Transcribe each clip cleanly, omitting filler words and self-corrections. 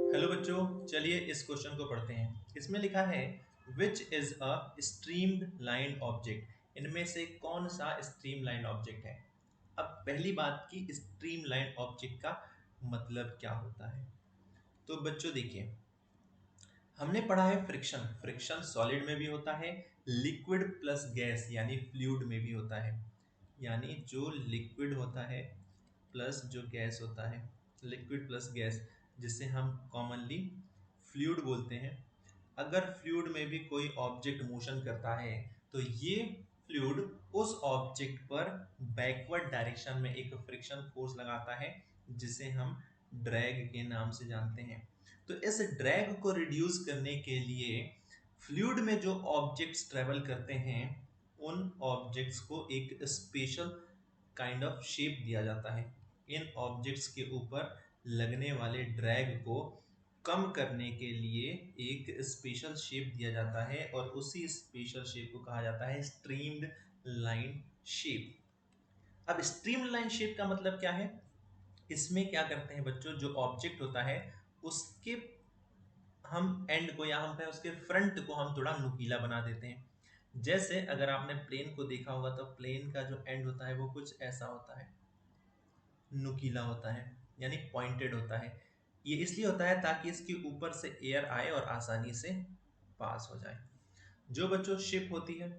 Hello बच्चों, चलिए इस क्वेश्चन को पढ़ते हैं। इसमें लिखा है which is a streamed line object. इनमें से कौन सा स्ट्रीम लाइन ऑब्जेक्ट है। अब पहली बात की स्ट्रीम लाइन ऑब्जेक्ट का मतलब क्या होता है। तो बच्चों देखिए, हमने पढ़ा है फ्रिक्शन। फ्रिक्शन सॉलिड में भी होता है, लिक्विड प्लस गैस यानी फ्लूइड में भी होता है। यानी जो लिक्विड होता है प्लस जो गैस होता है, लिक्विड प्लस गैस, जिसे हम कॉमनली फ्लूइड बोलते हैं। अगर फ्लूइड में भी कोई ऑब्जेक्ट मोशन करता है तो ये फ्लूइड उस ऑब्जेक्ट पर बैकवर्ड डायरेक्शन में एक फ्रिक्शन फोर्स लगाता है, जिसे हम ड्रैग के नाम से जानते हैं। तो इस ड्रैग को रिड्यूस करने के लिए फ्लूइड में जो ऑब्जेक्ट्स ट्रेवल करते हैं उन ऑब्जेक्ट्स को एक स्पेशल काइंड ऑफ शेप दिया जाता है। इन ऑब्जेक्ट्स के ऊपर लगने वाले ड्रैग को कम करने के लिए एक स्पेशल शेप दिया जाता है और उसी स्पेशल शेप को कहा जाता है स्ट्रीम्ड लाइन शेप। अब स्ट्रीम लाइन शेप का मतलब क्या है। इसमें क्या करते हैं बच्चों, जो ऑब्जेक्ट होता है उसके हम एंड को या हम कहें उसके फ्रंट को हम थोड़ा नुकीला बना देते हैं। जैसे अगर आपने प्लेन को देखा होगा तो प्लेन का जो एंड होता है वो कुछ ऐसा होता है, नुकीला होता है, यानी पॉइंटेड होता है। ये इसलिए होता है ताकि इसके ऊपर से एयर आए और आसानी से पास हो जाए। जो बच्चों शिप होती है,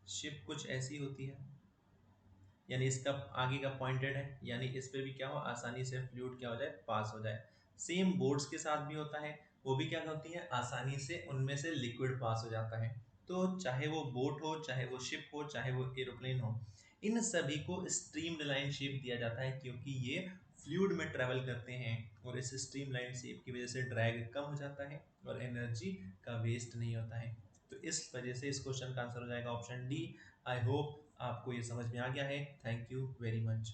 शिप कुछ ऐसी होती है, यानी इसका आगे का पॉइंटेड है, यानी इस पे भी क्या हो आसानी से फ्लूइड क्या हो जाए, पास हो जाए। सेम बोर्ड्स के साथ भी होता है, वो भी क्या होती है, आसानी से उनमें से लिक्विड पास हो जाता है। तो चाहे वो बोट हो, चाहे वो शिप हो, चाहे वो एरोप्लेन हो, इन सभी को स्ट्रीम्ड लाइन शेप दिया जाता है क्योंकि ये फ्लूइड में ट्रेवल करते हैं और इस स्ट्रीम लाइन शेप की वजह से ड्रैग कम हो जाता है और एनर्जी का वेस्ट नहीं होता है। तो इस वजह से इस क्वेश्चन का आंसर हो जाएगा ऑप्शन डी। आई होप आपको ये समझ में आ गया है। Thank you very much.